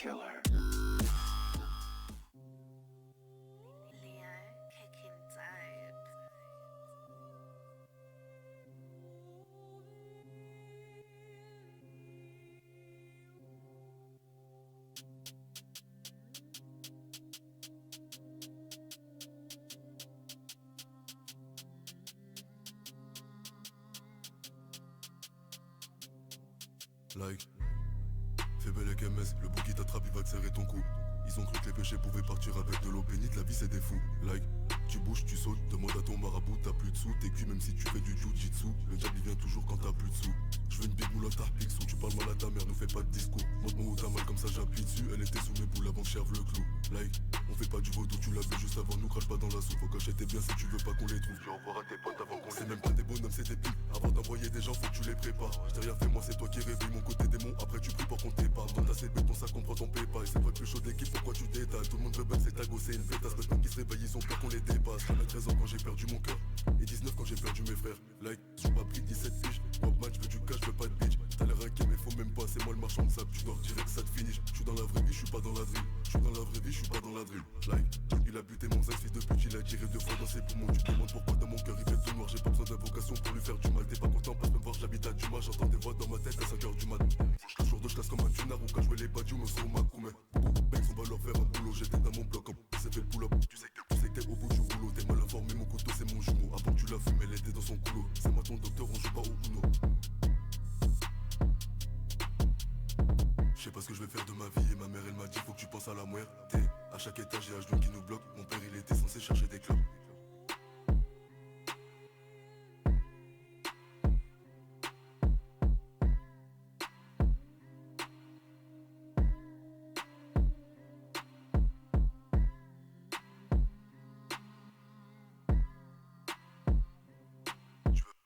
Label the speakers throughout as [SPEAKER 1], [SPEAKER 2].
[SPEAKER 1] killer.
[SPEAKER 2] Leon kicking dope.
[SPEAKER 3] Like, fais belle avec MS, le bouc qui t'attrape, il va te serrer ton cou. Ils ont cru que les péchés pouvaient partir avec de l'eau bénite, la vie c'est des fous. Like, tu bouges, tu sautes, demande à ton marabout, t'as plus de sous, t'es cuit même si tu fais du jiu-jitsu. Le diable il vient toujours quand t'as plus de sous. Je veux une big moule à Tarpixou, tu parles mal à ta mère, nous fais pas de discours. Montre-moi où t'as mal comme ça j'appuie dessus, elle était sous mes boules avant que j'serve le clou. Like, on fait pas du vaudou, tu l'as vu juste avant, nous crache pas dans la soupe. Faut cacher tes biens si tu veux pas qu'on les trouve. Tu envoies à tes potes avant qu'on les. C'est même pas des bonhommes, c'est des pipes. Avant d'envoyer des gens, faut que tu les prépares. J't'ai rien fait, moi c'est toi qui réveille mon côté démon. Après tu pries pour qu'on t'épare. Dans ta CB, ton sac, on prend ton PayPal. C'est toi le plus chaud de l'équipe, pourquoi tu détales? Tout le monde veut buzz, c'est ta gosse, c'est une pétasse. Maintenant qu'ils se réveillent, ils ont peur qu'on les dépasse. J'avais 13 ans quand j'ai perdu mon cœur, et 19 quand j'ai perdu mes frères. Like, j'ai pas pris 17 piges. Pop je veux du cash, je veux pas de bitch. T'as l'air inquiet, mais faut même pas, c'est moi le marchand de sable. Tu dors direct, ça te finish. J'suis dans la vraie vie, j'suis pas dans la drill. J'suis dans la vraie vie, j'suis pas dans la drill. Like, il a buté mon ex, fils de pute, il a tiré 2 fois dans ses poumons. Tu te demandes pourquoi dans mon cœur il fait tout noir. J'ai pas besoin d'invocation pour lui faire du mal. T'es pas content, passe me voir, j'habite à Dumas. J'entends des voix dans ma tête à 5h du mat. Jour de classe comme un tunar ou quand jouais les badjous, me sont ma coumé. Banks, on va leur faire un boulot, j'étais dans mon bloc, c'est fait le pull-up. Tu sais que t'es au bout du rouleau, t'es mal informé, mon couteau c'est mon jumeau. Avant que tu la fumes, elle était dans son couloir. C'est moi ton docteur, on joue pas au Uno. Je sais pas ce que je vais faire de ma vie et ma mère elle m'a dit faut que tu penses à la muerte. À chaque étage il y a H2 qui nous bloque. Mon père il était censé chercher des clubs.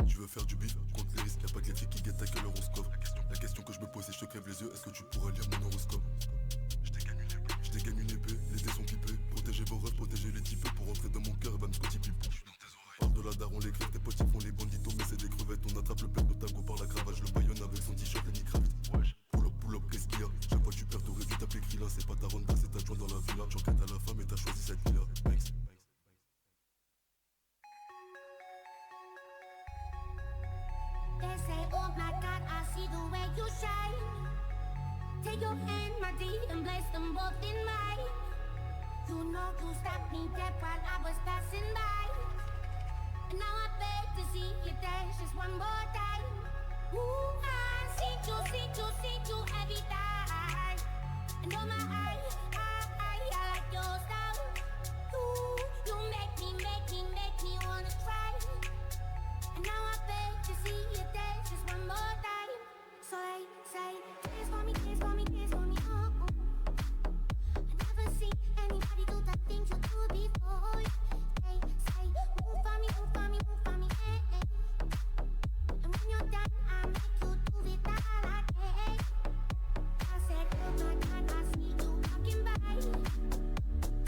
[SPEAKER 3] Tu veux faire du bif, compte les risques, y'a pas que les filles qui guettent à quelle heure on se coffre. La question que je me pose si je te crève les yeux, est-ce que tu pourras lire mon horoscope? Je dégagne une épée, les dés sont pipés. Protégez vos rêves, protégez les types. Pour rentrer dans mon cœur, et ben Scotty Pipou. Parle de la daron, les crèves, tes potes ils font les banditos, mais c'est des crevettes. On attrape le père de tango par la cravache, le baïonne avec son t-shirt et Nick Kravitz. Pull up, qu'est-ce qu'il y a? Chaque fois que tu perds, t'aurais dû t'appeler Krilla. C'est pas ta ronda, c'est ta joint dans la villa. Tu enquêtes à la femme et t'as choisi cette villa. Thanks.
[SPEAKER 4] They say, oh my God, I see the way you shine. Take your hand, my dear, and place them both in mine. You know you stopped me dead while I was passing by. And now I beg to see you dance just one more time. Ooh, I see you every time. And oh my, I like your style. Ooh, you make me wanna cry. And now I beg to see you dance just one more time. So they say, dance for me, dance for me, dance for me, oh, oh. I never seen anybody do the things you do before. They say, move for me, move for me, move for me, eh, eh. And when you're done, I make you do it all again. I said, oh my God, I see you walking by.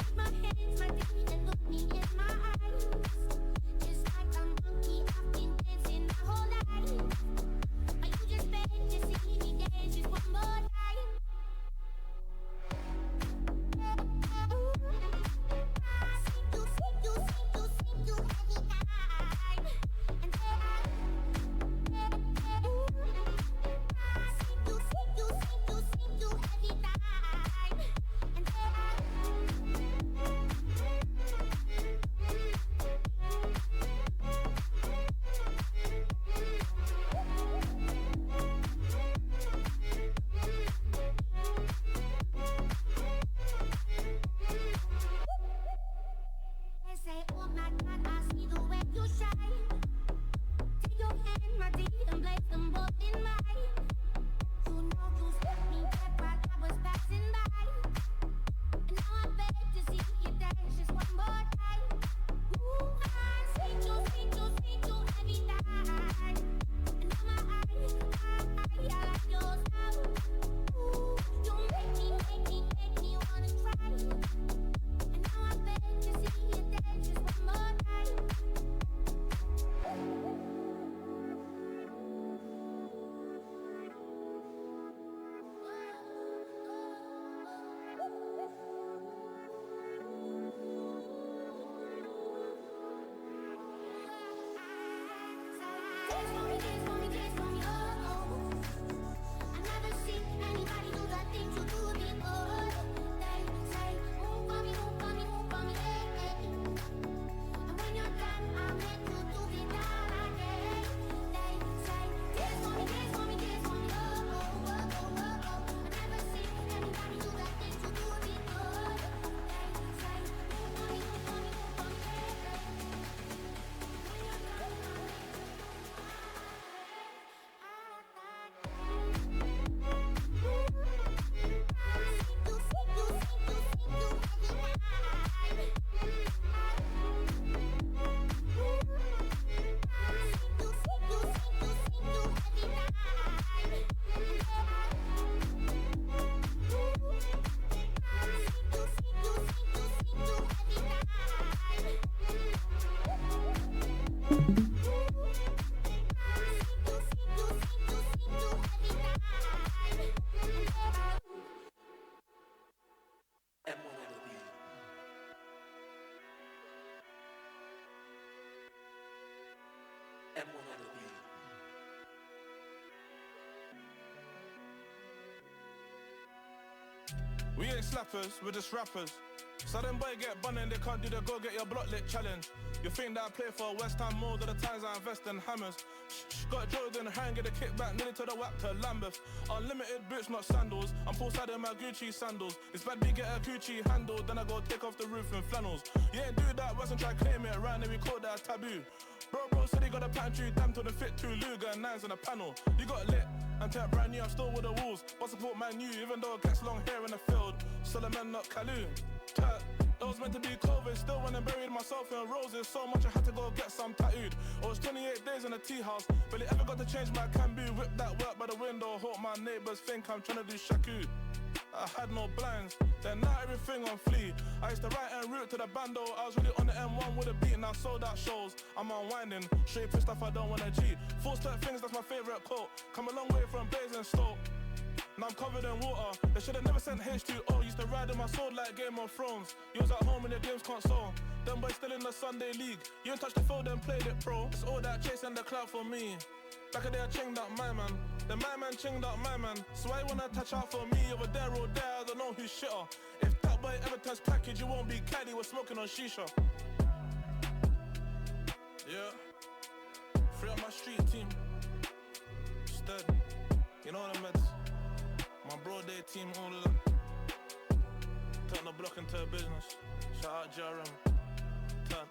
[SPEAKER 4] Take my hands, my feet, and look me in my eyes. Just like a monkey, I've been dancing my whole life. Are you just begging to see me dance just one more time? I see you every time. And
[SPEAKER 1] We ain't slappers, we're just rappers. So them boy get bun and they can't do the go get your block lit challenge. You think that I play for West Ham more than the times I invest in hammers. Got Jordan hang, get a kickback, nearly to the whack to Lambeth. Unlimited boots, not sandals. I'm full side in my Gucci sandals. It's bad me get a Gucci handle, then I go take off the roof in flannels. You ain't do that, wasn't try claim it, right now we call that taboo. Bro said he got a pantry, damn to the fit, 2 Luger and 9s on a panel. You got lit, and tap brand new, I'm still with the wolves. But support man new, even though it gets long hair in the field. Still a man, not Kalu. It was meant to be COVID, still when I buried myself in roses. So much I had to go get some tattooed. It was 28 days in a tea house, barely ever got to change my Cambu. Whip that work by the window, hope my neighbours think I'm trying to do shaku. I had no blinds, then now everything on flee. I used to ride en route to the bando, I was really on the M1 with a beat and I sold out shows. I'm unwinding, straight for stuff I don't wanna G. Full step things, that's my favourite quote. Come a long way from blazing Stoke. Now I'm covered in water. They should've never sent H2O. Used to ride on my sword like Game of Thrones. You was at home in the games console. Them boys still in the Sunday league. You ain't touched the field and played it pro. It's all that chasing the clout for me. Back in there I chinged up my man. Then my man chinged up my man. So why you wanna touch out for me over there or there? I don't know who's shitter. If that boy ever turns package, you won't be caddy. We're smoking on shisha. Yeah. Free up my street team. Instead, you know what I meant. My bro day team, all of them. Turn the block into a business. Shout out JRM. Turn.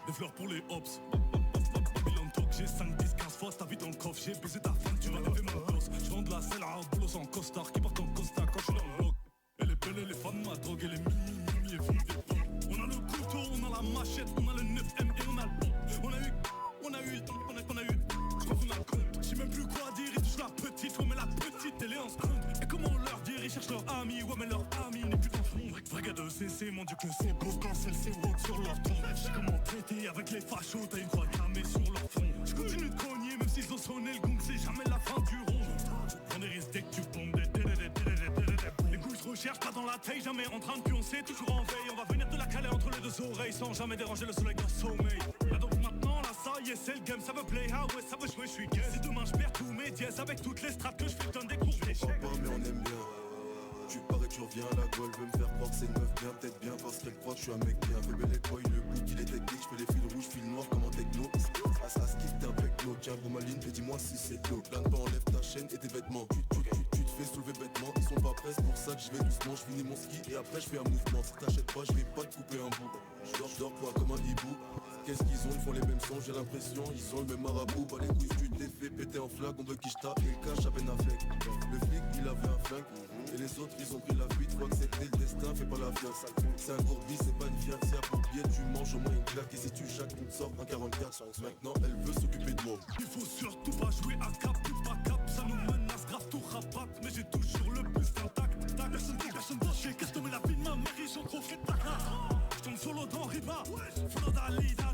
[SPEAKER 5] Des fleurs pour les hops. Babylon Talk, j'ai 5, 10, 15 fois ta vie dans le coffre. J'ai baisé ta femme, tu vas lever mon gosse. J'vends de la selle à bolos en costard qui porte en costa quand j'suis dans le bloc. Elle est belle, elle est fan de ma drogue, elle est mimi et vive des plombs. On a le couteau, on a la machette, on a le 9M et on a le bon. On a eu, j'prends la compte. J'sais même plus quoi dire, ils touchent la petite, ouais mais la petite elle est en seconde. Et comment leur dire, ils cherchent leur ami, ouais mais leur ami n'est plus dans le fond. Vrai de CC, mon dieu que c'est beau quand celle-ci walk sur leur tronc. J'sais comment traiter avec les fachos, t'as une croix cramée sur leur front. J'continue de cogner même s'ils ont sonné le gong, c'est jamais la fin du rond. Prends des risques dès que tu bombes, les couilles se recherchent pas dans la taille, jamais en train de pioncer, toujours en veille. On va venir te la caler entre les deux oreilles sans jamais déranger le soleil d'un sommeil. Là donc maintenant, là ça y est, c'est le game, ça veut play, ah ouais, ça veut jouer, j'suis gay. Si demain j'perds tous mes dièses avec toutes les strates que j'fais, j'donne des cours d'échecs.
[SPEAKER 3] Pas mais on aime bien. Tu pars et tu reviens, la gueule veut me faire croire que c'est une meuf bien, peut-être bien parce qu'elle croit que je suis un mec bien. Fais belle étoile, le bout il est technique, je fais les fils rouges, fils noirs comme en techno. Ça se quitte un pecno, tiens gros maline et dis-moi si c'est l'eau. Là pas enlève ta chaîne et tes vêtements, tu te fais soulever bêtement. Ils sont pas prêts, c'est pour ça que je vais doucement, je finis mon ski et après je fais un mouvement. Si t'achètes pas, je vais pas te couper un bout. Je dors quoi comme un hibou. Qu'est-ce qu'ils ont, ils font les mêmes sons, j'ai l'impression, ils ont le même marabout. Pas les couilles, tu t'es fait péter en flag, on veut qui j'tape et le cache à peine à flec. Le flic, il avait un flingue, et les autres, ils ont pris la fuite. Crois que c'était le destin, fais pas la fiasse. C'est un gourbi, c'est pas une fiaque, c'est un pompier, tu manges au moins une claque. Et si tu jacques, on te sort un 44. Maintenant, elle veut s'occuper de moi.
[SPEAKER 5] Il faut surtout pas jouer à cap ou pas cap, ça nous menace grave tout rabat. Mais j'ai toujours le plus intact. Personne va j'ai cartonné la vie de ma mère, ils sont trop fait de ta carte. J'tombe solo dans Riba, follow Dalida.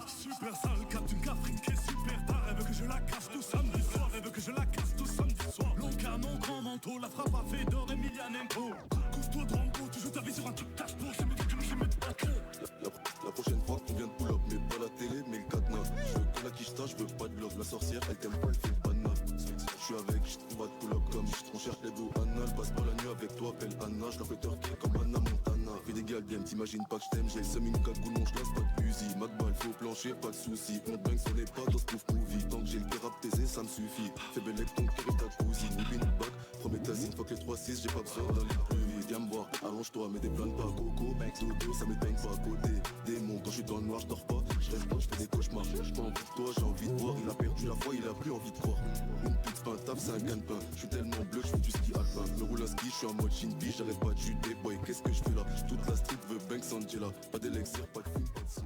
[SPEAKER 5] Super sale cap d'une Catherine qui est super tard. Elle veut que je la casse tout samedi soir, elle veut que je la casse tout samedi soir. Long canon, grand manteau, la frappe à Fedor, Emilianenko. Couche-toi de Rambo, tu joues ta vie sur un truc cache pour c'est mieux que tu me mets de paquet.
[SPEAKER 3] La prochaine fois qu'on vient de pull up, mais pas la télé, mais le cadenas. Je veux que la quicheta, je veux pas de love. La sorcière, elle t'aime pas, elle fait pas de naf. Je suis avec, je trouve à te pull up comme on cherche les dos anal. Passe pas la nuit avec toi, appelle Anna. Je la fais turquer comme Anna Montana. Fais des galbiennes, t'imagines pas que je t'aime. J'ai le seum, une cagoule, non, je laisse pas de fusil. Macball, fait au plancher, pas de soucis. On bang sur les pas dans ce pauvre movie. Tant que j'ai le cœur apaisé, ça me suffit. Fais belle avec ton cœur et ta cousine. Oublie une bac, promets ta zine. Fuck les 3-6, j'ai pas besoin d'aller plus vite. Viens me voir, arrange-toi, mets des planes pas coco. Dodo, ça m'éteigne pas à côté. Démon, quand je suis dans le noir, je dors pas. Je rêve pas, je fais des cauchemars. Je prends envie de toi, j'ai envie de voir. Il a perdu la foi, il a plus envie de croire. Une pute, c'est pas un taf, c'est un gagne-pain. Je suis tellement bleu, je fais du ski alpin. Me roule un ski, je suis en mode shinbi. J'arrête pas de chuter, boy, qu'est-ce que je fais là? Toute la street veut Banks Angela. Pas d'élixir, pas de film, pas de son.